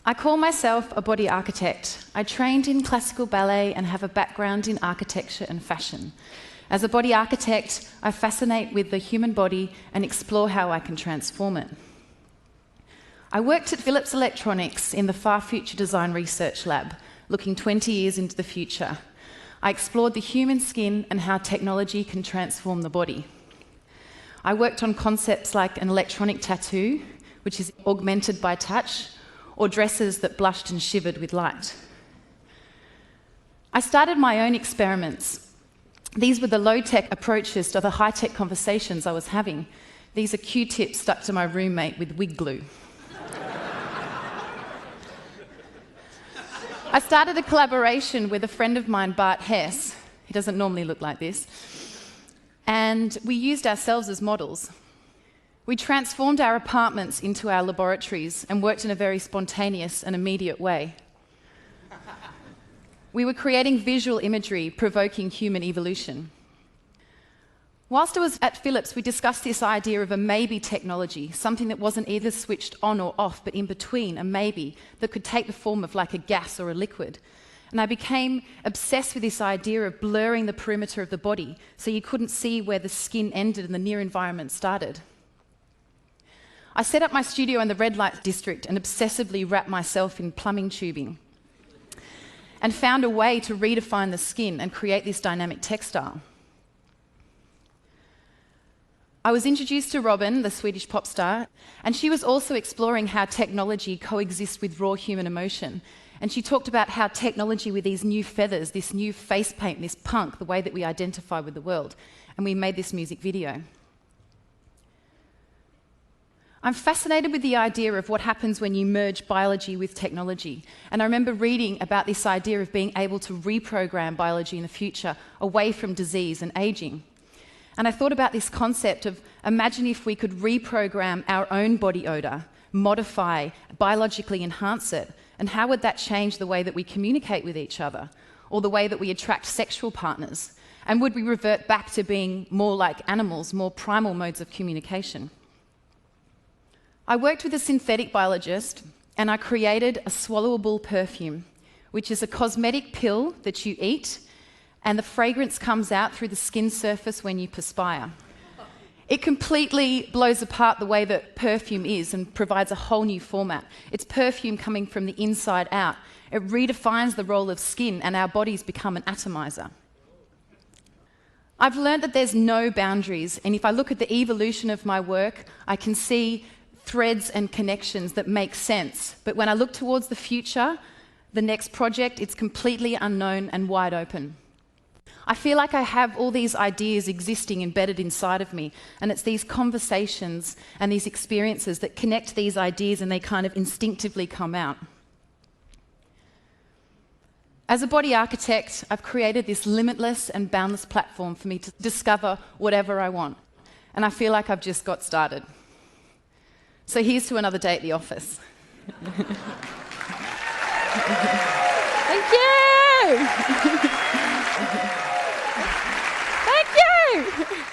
I call myself a body architect. I trained in classical ballet and have a background in architecture and fashion. As a body architect, I fascinate with the human body and explore how I can transform it. I worked at Philips Electronics in the Far Future Design Research Lab, looking 20 years into the future. I explored the human skin and how technology can transform the body. I worked on concepts like an electronic tattoo, which is augmented by touch, or dresses that blushed and shivered with light. I started my own experiments. These were the low-tech approaches to the high-tech conversations I was having. These are Q-tips stuck to my roommate with wig glue. I started a collaboration with a friend of mine, Bart Hess. He doesn't normally look like this. And we used ourselves as models. We transformed our apartments into our laboratories and worked in a very spontaneous and immediate way. We were creating visual imagery provoking human evolution. Whilst I was at Philips, we discussed this idea of a maybe technology, something that wasn't either switched on or off, but in between, a maybe, that could take the form of like a gas or a liquid. And I became obsessed with this idea of blurring the perimeter of the body so you couldn't see where the skin ended and the near environment started. I set up my studio in the red light district and obsessively wrapped myself in plumbing tubing and found a way to redefine the skin and create this dynamic textile. I was introduced to Robin, the Swedish pop star, and she was also exploring how technology coexists with raw human emotion. And she talked about how technology with these new feathers, this new face paint, this punk, the way that we identify with the world. And we made this music video. I'm fascinated with the idea of what happens when you merge biology with technology. And I remember reading about this idea of being able to reprogram biology in the future away from disease and aging. And I thought about this concept of imagine if we could reprogram our own body odor, modify, biologically enhance it, and how would that change the way that we communicate with each other, or the way that we attract sexual partners? And would we revert back to being more like animals, more primal modes of communication? I worked with a synthetic biologist, and I created a swallowable perfume, which is a cosmetic pill that you eat, and the fragrance comes out through the skin surface when you perspire. It completely blows apart the way that perfume is and provides a whole new format. It's perfume coming from the inside out. It redefines the role of skin, and our bodies become an atomizer. I've learned that there's no boundaries, and if I look at the evolution of my work, I can see threads and connections that make sense. But when I look towards the future, the next project, it's completely unknown and wide open. I feel like I have all these ideas existing embedded inside of me, and it's these conversations and these experiences that connect these ideas, and they kind of instinctively come out. As a body architect, I've created this limitless and boundless platform for me to discover whatever I want, and I feel like I've just got started. So here's to another day at the office. Thank you! Thank you!